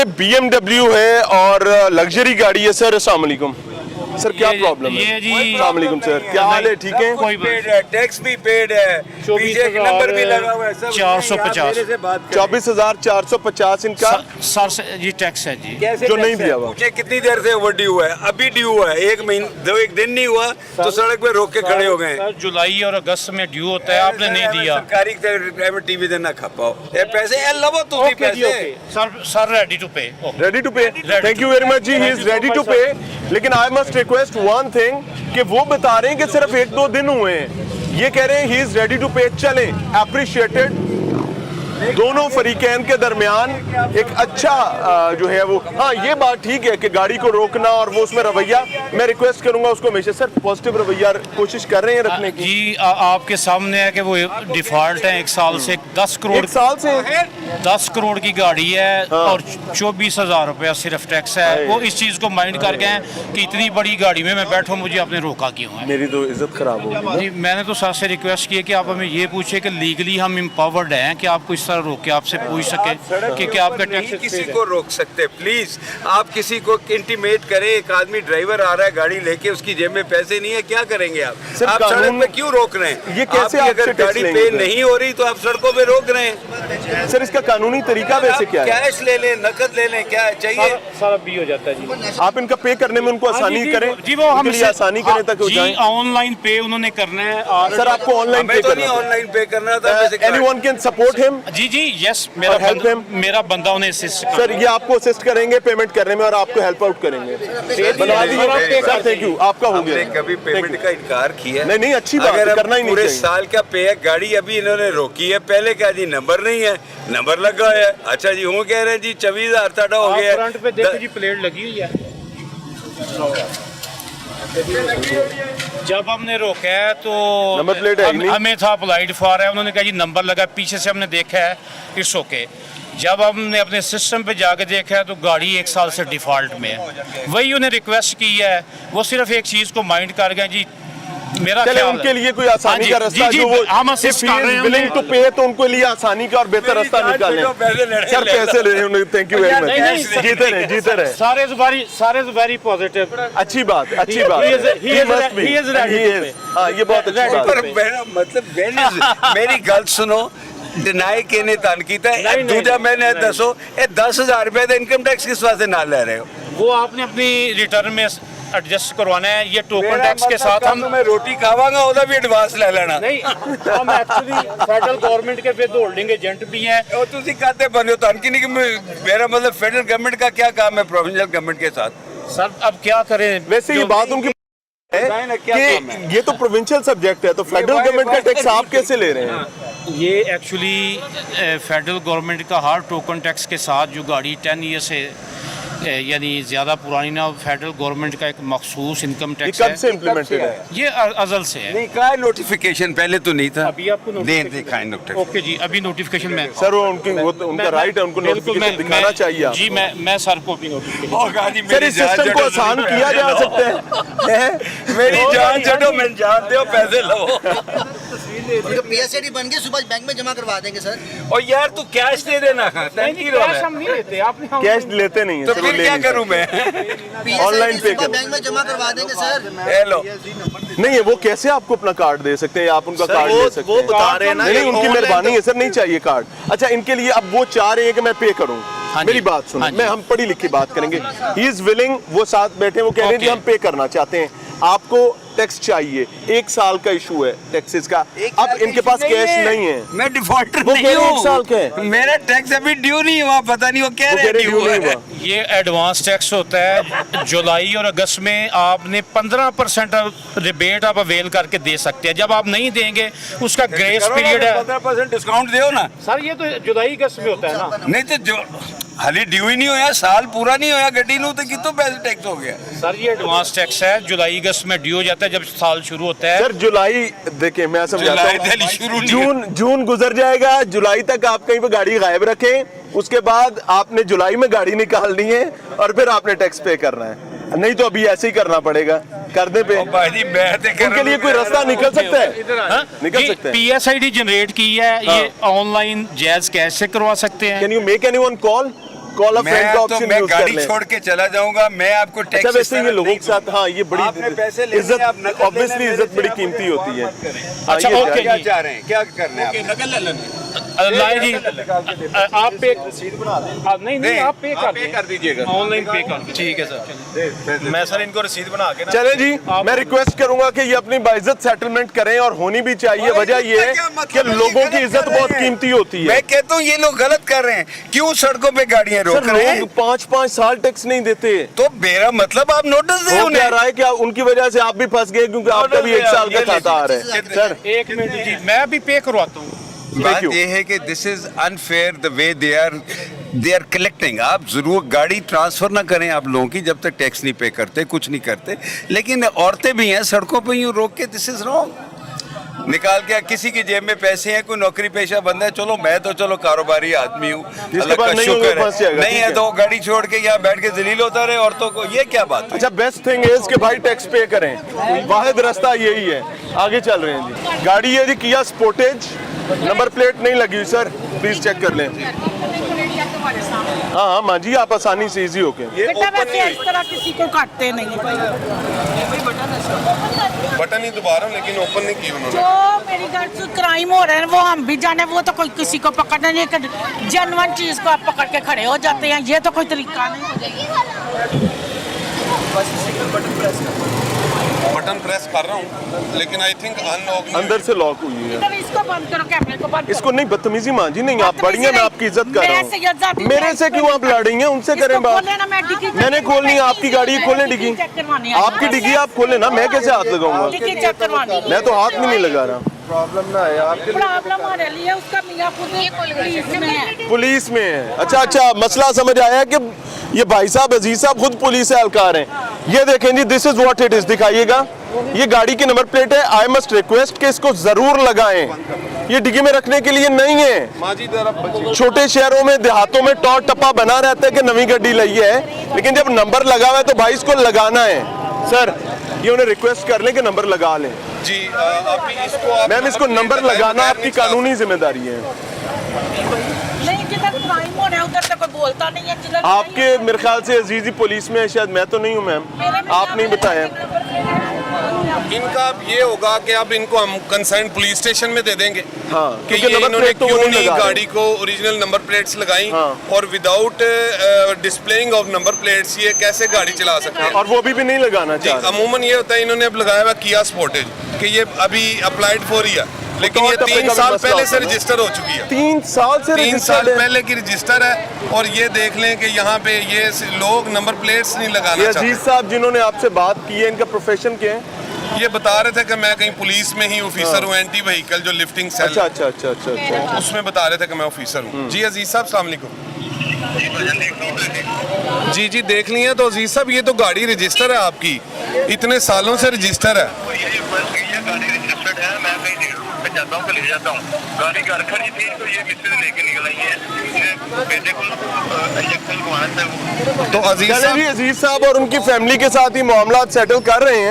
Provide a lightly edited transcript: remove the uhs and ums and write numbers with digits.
ये BMW है और लग्जरी गाड़ी है सर। अस्सलाम वालेकुम सर, क्या प्रॉब्लम है? ये जी अस्सलाम वालेकुम सर, क्या हाल है? ठीक है, कोई पेड है, टैक्स भी पेड है, पीछे एक नंबर भी लगा हुआ है, सब 450 24,450 इनका सर से जी टैक्स है जी। कैसे जो नहीं टैक्स है? दिया हुआ। मुझे कितनी देर से ओवर ड्यू है, अभी ड्यू है, एक दिन नहीं हुआ तो सड़क पे रोक के खड़े हो गए। सर जुलाई और अगस्त में ड्यू होता है, आपने नहीं दिया। सरकारी प्राइवेट टीवी देना खापाओ ये पैसे ये लवो तू भी पैसे। Sir ready to pay. Ready to pay. Thank you very much ji, he is ready to pay. लेकिन I must request one thing कि वो बता रहे हैं कि सिर्फ 1-2 दिन हुए हैं, ये कह रहे हैं ही इज रेडी टू पे। चलें, अप्रिशिएटेड। दोनों फरीकैन के दरमियान एक अच्छा जो है वो, हाँ ये बात ठीक है कि गाड़ी को रोकना और वो उसमें रवैया, मैं रिक्वेस्ट करूंगा उसको हमेशा सर पॉजिटिव रवैया कोशिश कर रहे हैं रखने की। जी आपके सामने है कि वो डिफॉल्ट है 1 साल से 10 करोड़ 1 साल से 10 करोड़ की गाड़ी है और 24,000 रुपया सिर्फ टैक्स है। वो इस चीज़ को माइंड कर गए हैं कि इतनी बड़ी गाड़ी में मैं बैठूँ, मुझे आपने रोका क्यों है। मेरी तो इज्जत खराब होगी। जी मैंने तो सर से रिक्वेस्ट की है कि आप हमें ये पूछे कि लीगली हम एम्पावर्ड हैं कि आपको इस तरह रोक के आपसे पूछ सके कि क्या आपका टैक्स किसी को रोक सकते, प्लीज आप किसी को इंटीमेट करें। एक आदमी ड्राइवर आ रहा है गाड़ी लेके, उसकी जेब में पैसे नहीं है, क्या करेंगे आप? आप सड़क पे क्यों रोक रहे हैं? ये कैसे अगर गाड़ी पे नहीं हो रही तो आप सड़कों पे रोक रहे हैं। सर इसका कानूनी तरीका वैसे क्या है? कैश ले लें, नकद ले लें, क्या चाहिए? सारा भी हो जाता है जी। आप इनका पे करने में उनको आसानी करें जी, वो हम आसानी करें तक हो जाए। ऑनलाइन पे उन्होंने करना है। सर आपको ऑनलाइन पे हमें तो नहीं करना ऑनलाइन पे करना था। Anyone can support him. जी यस, help him? मेरा बंदा उन्हें असिस्ट सर ये आपको असिस्ट करेंगे पेमेंट करने में और आपको हेल्प आउट करेंगे। बनवा दीजिए सर, थैंक यू, आपका हो गया। कभी पेमेंट का इनकार किया? नहीं अच्छी बात है, करना ही नहीं पूरे चाहिए। साल का पे है, गाड़ी अभी इन्होंने रोकी है, पहले क्या जी नंबर नहीं है, नंबर लगा है। अच्छा जी वो कह रहे हैं जी 24,000 टाटा हो गया। फ्रंट पे देखो जी प्लेट लगी हुई है। जब हमने रोका है तो नंबर प्लेट है नहीं? हमें था अप्लाइड फॉर है, उन्होंने कहा जी नंबर लगा, पीछे से हमने देखा है इट्स ओके। जब हमने अपने सिस्टम पे जाके देखा है तो गाड़ी 1 साल से डिफॉल्ट में है। वही उन्हें रिक्वेस्ट की है, वो सिर्फ एक चीज़ को माइंड कर गए जी। मेरा चले उनके लिए कोई आसानी का रास्ता जो वो हम असिस्ट कर रहे हैं विलिंग टू पे, तो उनको लिए आसानी का और बेहतर रास्ता निकालें। सर पैसे ले रहे हैं, थैंक यू वेरी मच। जीते रहे। सारे वेरी पॉजिटिव। अच्छी बात हाँ ये बहुत अच्छी बात है। मतलब मेरी गल सुनो, डिनाई केने तन कीता दूजा मैंने दसो ये 10,000 रुपए का इनकम टैक्स किस वास्ते ना ले रहे हो? वो आपने अपनी रिटर्न में एडजस्ट करवाना है। ये टोकन टैक्स के साथ हम मैं रोटी खावांगा ओदा भी एडवांस ले लेना। नहीं, हम एक्चुअली फेडरल गवर्नमेंट के विद होल्डिंग एजेंट भी हैं। और तुसी कहते बने हो तो अनकी नहीं कि मेरा मतलब फेडरल गवर्नमेंट का क्या काम है प्रोविंशियल गवर्नमेंट के साथ? सर अब क्या करें, वैसे ये बात उनकी है कि ये तो प्रोविंशियल सब्जेक्ट है, तो फेडरल गवर्नमेंट का टैक्स आप कैसे ले रहे हैं? ये एक्चुअली फेडरल गवर्नमेंट का हर टोकन टैक्स के साथ जो गाड़ी 10 ईयर से यानी ज़्यादा पुरानी ना, फेडरल गवर्नमेंट का एक मखसूस इनकम टैक्स है। कब से इम्प्लीमेंटेड है? ये अज़ल से है। नहीं का नोटिफिकेशन पहले तो नहीं था। अभी आपको ओके जी, अभी नोटिफिकेशन में सर वो उनका राइट है, उनको नोटिफिकेशन दिखाना चाहिए जी। मैं सर को भी नोटिफिकेशन सर इस सिस्टम को आसान किया जा सकता है। मेरी जान छो, मैं जानते हो पैसे लो। पीएसआईडी बन गए, सुबह बैंक में जमा करवा देंगे सर। और यार तू कैश दे देना। कैश हम नहीं लेते, आपने कैश लेते नहीं है तो फिर क्या करूं मैं? ऑनलाइन पे सुबह बैंक में जमा करवा देंगे सर। हेलो नहीं है, वो कैसे आपको अपना कार्ड दे सकते हैं? आप उनका कार्ड ले सकते हैं। वो बता रहे हैं ना, नहीं उनकी मेहरबानी है सर, नहीं चाहिए कार्ड। अच्छा इनके लिए अब वो चाह रहे हैं कि मैं पे करूं। मेरी बात सुनो, मैं हम पढ़ी लिखी बात करेंगे। ही इज विलिंग, वो साथ बैठे, वो कह रहे हैं कि हम पे करना चाहते हैं। आपको टैक्स चाहिए, 1 साल का इशू है टैक्सेस का। अब इनके पास कैश नहीं है। मैं डिफॉल्टर वो नहीं कह रहे हैं हूँ। 1 साल का है। मेरा टैक्स अभी ड्यू नहीं हुआ, पता नहीं वो कह रहे हैं ड्यू है। ये एडवांस टैक्स होता है। जुलाई और अगस्त में आपने 15% रिबेट आप अवेल करके दे सकते हैं। जब आप नहीं देंगे उसका ग्रेस पीरियड है। 15% डिस्काउंट दो ना। सर ये तो जुलाई अगस्त में होता है ना। नहीं तो जो हाली ड्यू ही नहीं होया, साल पूरा नहीं होया गड्डी नू, तो कितों पैसे टैक्स हो गया? सर ये एडवांस टैक्स है, जुलाई अगस्त में ड्यू हो जाता है जब साल शुरू होता है। सर जुलाई देखिए मैं समझाता हूँ, जून गुजर जाएगा, जुलाई तक आप कहीं पे गाड़ी गायब रखें, उसके बाद आपने जुलाई में गाड़ी निकालनी है और फिर आपने टैक्स पे करना है। नहीं तो अभी ऐसे ही करना पड़ेगा। कर दे पे उनके लिए कोई रास्ता निकल सकता है? निकल सकता है। पीएसआईडी जनरेट की है, ये ऑनलाइन जायज कैश से करवा सकते हैं। Can you make anyone call? Call a friend का ऑप्शन मैं यूज कर गाड़ी लें। छोड़ के चला जाऊंगा, मैं आपको टैक्स अच्छा वैसे ये लोगों के साथ हाँ ये आपने पैसे बड़ी लेने इज्जत हैं, आप नकद ऑब्वियसली लेना, इज्जत मेरे बड़ी से कीमती आप होती है। मत करें। हाँ, अच्छा, ये ओके जायज़ क्या चाह रहे हैं, क्या करना है लाए जी आप पे नहीं नहीं आप पे कर दीजिएगा। ऑनलाइन पे कर दीजिए। ठीक है सर मैं सर इनको रसीद बना के ना चले जी मैं रिक्वेस्ट करूंगा कि ये अपनी बाइज्जत सेटलमेंट करें और होनी भी चाहिए। वजह ये है कि लोगों की इज्जत बहुत कीमती होती है। मैं कहता हूँ ये लोग गलत कर रहे हैं, क्यों सड़कों पे गाड़ियां रोक सर रहे हैं? लोग 5-5 साल टैक्स नहीं देते। तो मेरा मतलब आप नोटिस दें हो क्या उन्हें। रहा है क्या उनकी वजह से आप भी फंस गए क्योंकि आपका भी 1 साल का खाता आ रहा है। सर एक मिनट जी मैं भी पे करवाता हूँ। बात you. ये है कि this is unfair the way they are collecting. आप जरूर गाड़ी ट्रांसफर ना करें आप लोगों की जब तक टैक्स नहीं पे करते, कुछ नहीं करते। लेकिन औरतें भी हैं सड़कों पे यूं रोक के, दिस इज रॉन्ग। निकाल के किसी की जेब में पैसे हैं, कोई नौकरी पेशा बंदा है, चलो मैं तो चलो कारोबारी आदमी हूँ, अल्लाह पास का नहीं होगा, शुक्र फंस है। जाएगा, नहीं ठीक है है। तो वो गाड़ी छोड़ के यहाँ बैठ के जलील होता रहे औरतों को, ये क्या बात है? अच्छा बेस्ट थिंग इज कि भाई टैक्स पे करें, वाहिद रास्ता यही है। आगे चल रहे हैं जी। गाड़ी है जी किया स्पोर्टेज, नंबर प्लेट नहीं लगी हुई सर, प्लीज चेक कर लें। हाँ हाँ माँ जी आप आसानी से इजी होके बेटा वैसे इस तरह किसी को काटते नहीं बटन ही दोबारा लेकिन ओपन नहीं किया उन्होंने। जो मेरी घर से क्राइम हो रहे हैं वो हम भी जाने, वो तो कोई किसी को पकड़ना नहीं, एक जेन्युइन चीज को आप पकड़ के खड़े हो जाते हैं, ये तो कोई तरीका नहीं। बटन प्रेस कर रहा हूँ लेकिन आई थिंक अनलॉक अंदर से लॉक हुई है। इधर इसको बंद करो, कैमरे को बंद करो। इसको नहीं बदतमीजी माँ जी नहीं, आप बढ़िया, मैं आपकी इज्जत कर रहा मेरे से इज्जत हूँ। ही मेरे है, से क्यों आप लड़ रही हैं, उनसे इसको करें बात। खोले ना, मैं डिग्गी मैंने खोलनी है, आपकी गाड़ी खोले डिग्गी, आपकी डिग्गी आप खोले ना, मैं कैसे हाथ लगाऊंगा? डिग्गी चेक करवानी है। मैं तो हाथ भी नहीं लगा रहा। प्रॉब्लम आ रही है उसका, मियां पुलिस में है। पुलिस में है, अच्छा अच्छा मसला समझ आया कि ये भाई साहब अजीज साहब खुद पुलिस एहलकार हैं। ये देखें जी, this is what it is, दिखाइएगा ये गाड़ी की नंबर प्लेट है। आई मस्ट रिक्वेस्ट कि इसको जरूर लगाएं, ये डिग्गी में रखने के लिए नहीं है। माँ जी जरा बच्ची छोटे शहरों में देहातों में टॉर टप्पा बना रहता है कि नवी गड्डी लई है, लेकिन जब नंबर लगा हुआ है तो भाई इसको लगाना है। सर ये उन्हें रिक्वेस्ट कर लें कि नंबर लगा लें। जी अभी इसको आप मैम इसको नंबर लगाना आपकी कानूनी जिम्मेदारी है। नहीं, जिधर क्राइम हो रहा है उधर तो कोई बोलता नहीं है। जिधर आपके मेरे ख्याल से अजीजी पुलिस में है, शायद मैं तो नहीं हूँ मैम, आप नहीं बताया। इनका अब ये होगा कि अब इनको हम कंसर्न पुलिस स्टेशन में दे देंगे हाँ, कि क्योंकि ये नंबर इन्होंने प्लेट तो वो क्यों नहीं नहीं लगा रहे। गाड़ी को ओरिजिनल नंबर प्लेट्स लगाई हाँ। और without displaying of number plates ये कैसे गाड़ी चला सकते हैं। और वो भी नहीं लगाना जी चाह रहे। अमूमन ये होता है, इन्होंने अब लगाया हुआ किया स्पोर्टेज कि ये अभी अप्लाइड फॉर ही है, लेकिन ये तो 3 का साल मसला पहले होता से है ना। रजिस्टर हो चुकी है। 3 साल से 3 साल registered है। पहले की रजिस्टर है और ये देख लें कि यहाँ पे ये लोग नंबर प्लेट्स नहीं ये लगाना अजीज चाहते। साहब जिन्होंने आपसे बात की है, इनका प्रोफेशन क्या है? ये बता रहे थे कि मैं कहीं पुलिस में ही ऑफिसर हूँ, एंटी व्हीकल जो लिफ्टिंग सेल अच्छा अच्छा अच्छा अच्छा अच्छा। उसमें बता रहे थे कि मैं ऑफिसर हूँ। जी अजीज साहब अस्सलाम वालेकुम। जी जी देख लिए तो अजीज साहब ये तो गाड़ी रजिस्टर है आपकी, इतने सालों से रजिस्टर है। गाड़ी रजिस्टर्ड है, मैं कहीं पे जाता हूँ ले जाता हूँ, गाड़ी घर खड़ी थी तो ये मिस्त्री लेके निकल आई है, बेटे को इंजेक्शन लगवाना था। तो अजीज चले जी साहब अजीज साहब और उनकी फैमिली के साथ ही मामला सेटल कर रहे हैं।